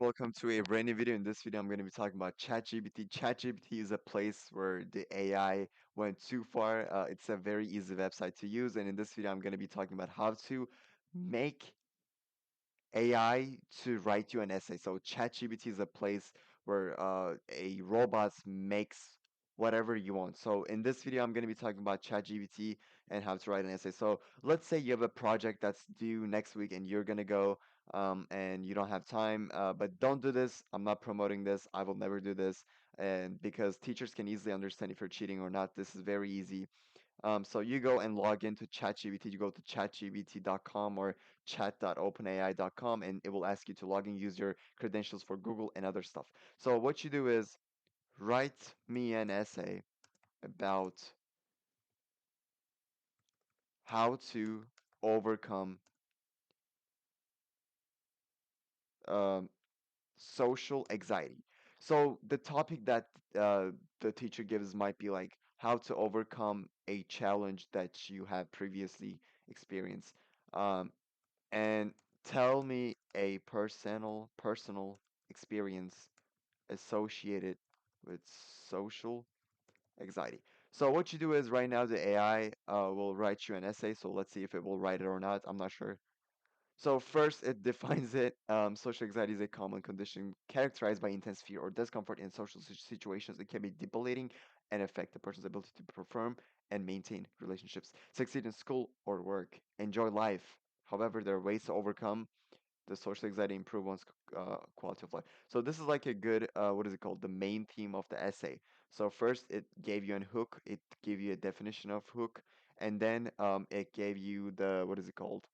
Welcome to a brand new video. In this video, I'm going to be talking about ChatGPT. ChatGPT is a place where the AI went too far. It's a very easy website to use, and in this video, I'm going to be talking about how to make AI to write you an essay. So ChatGPT is a place where a robot makes whatever you want. So in this video, I'm going to be talking about ChatGPT and how to write an essay. So let's say you have a project that's due next week and you're going to go and you don't have time, but don't do this. I'm not promoting this. I will never do this. And because teachers can easily understand if you're cheating or not, this is very easy. So you go and log into ChatGPT. You go to chatgpt.com or chat.openai.com, and it will ask you to log in, use your credentials for Google and other stuff. So what you do is write me an essay about how to overcome um, social anxiety. So the topic that uh, the teacher gives might be like how to overcome a challenge that you have previously experienced. Um, and tell me a personal experience associated with social anxiety. So what you do is right now the AI will write you an essay. So let's see if it will write it or not. I'm not sure. So first, it defines it. Social anxiety is a common condition characterized by intense fear or discomfort in social situations. It can be debilitating and affect the person's ability to perform and maintain relationships, succeed in school or work, enjoy life. However, there are ways to overcome the social anxiety, improve one's quality of life. So this is like a good, what is it called? The main theme of the essay. So first, it gave you an hook. It gave you a definition of hook, and then it gave you the, what is it called?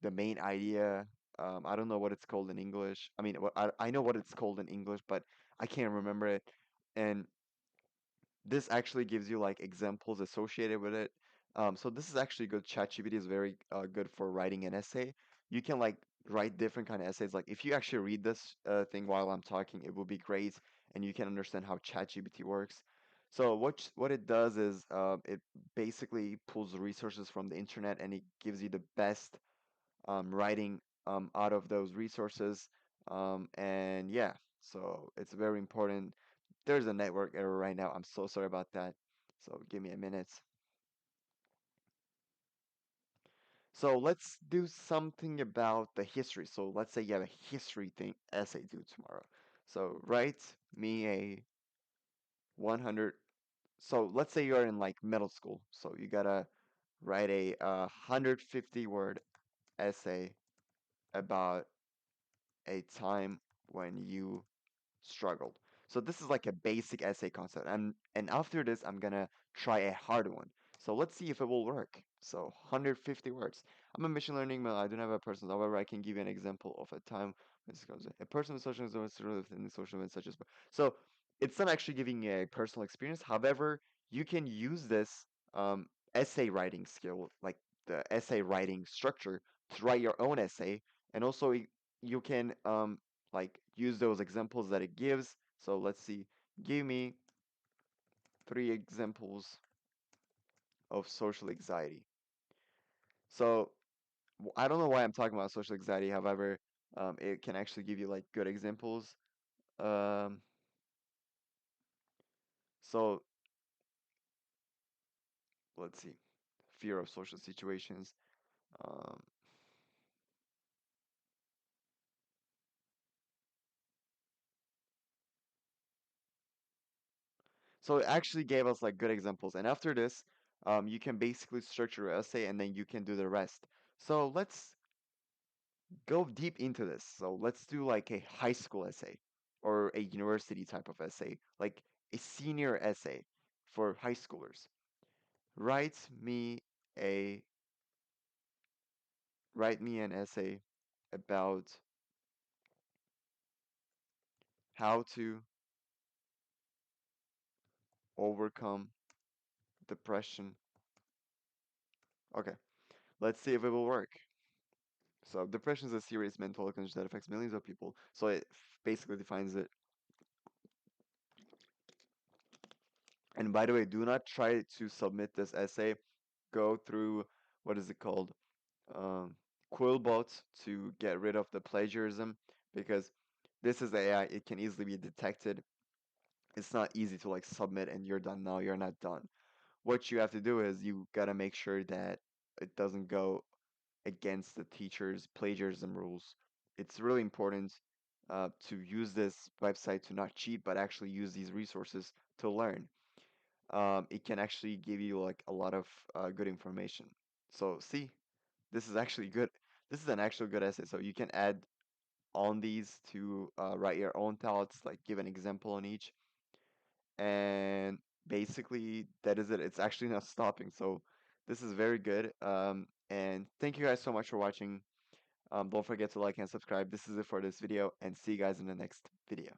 The main idea. I don't know what it's called in English. I mean, I know what it's called in English, but I can't remember it. And this actually gives you like examples associated with it. So this is actually good. ChatGPT is very good for writing an essay. You can like write different kind of essays. Like if you actually read this thing while I'm talking, it will be great, and you can understand how ChatGPT works. So what it does is it basically pulls resources from the internet and it gives you the best writing out of those resources. And yeah, so it's very important. There's a network error right now. I'm so sorry about that. So give me a minute. So let's do something about the history. So let's say you have a history thing essay due tomorrow. So write me a 100. So let's say you're in like middle school. So you gotta write a 150 word essay about a time when you struggled. So this is like a basic essay concept. And after this, I'm gonna try a hard one. So let's see if it will work. So 150 words. I'm a machine learning model. I don't have a person. However, I can give you an example of a time when this goes. A person with social influence within social events such as. So it's not actually giving you a personal experience. However, you can use this essay writing skill, like the essay writing structure, to write your own essay, and also you can like use those examples that it gives. So let's see, give me 3 examples of social anxiety. So I don't know why I'm talking about social anxiety. However, it can actually give you like good examples. Um, so let's see, fear of social situations. Um, so it actually gave us like good examples. And after this, you can basically search your essay and then you can do the rest. So let's go deep into this. So let's do like a high school essay or a university type of essay, like a senior essay for high schoolers. Write me a write me an essay about how to overcome depression. Okay, let's see if it will work. So depression is a serious mental health condition that affects millions of people. So it basically defines it. And by the way, do not try to submit this essay. Go through what is it called? um, Quillbot to get rid of the plagiarism because This is AI. It can easily be detected. It's not easy to like submit and you're done. No, you're not done. What you have to do is you gotta make sure that it doesn't go against the teacher's plagiarism rules. It's really important to use this website to not cheat, but actually use these resources to learn. It can actually give you like a lot of good information. So see, this is actually good. This is an actual good essay. So you can add on these to write your own thoughts, like give an example on each. And basically, that is it. It's actually not stopping. So this is very good. And thank you guys so much for watching. Don't forget to like and subscribe. This is it for this video, and see you guys in the next video.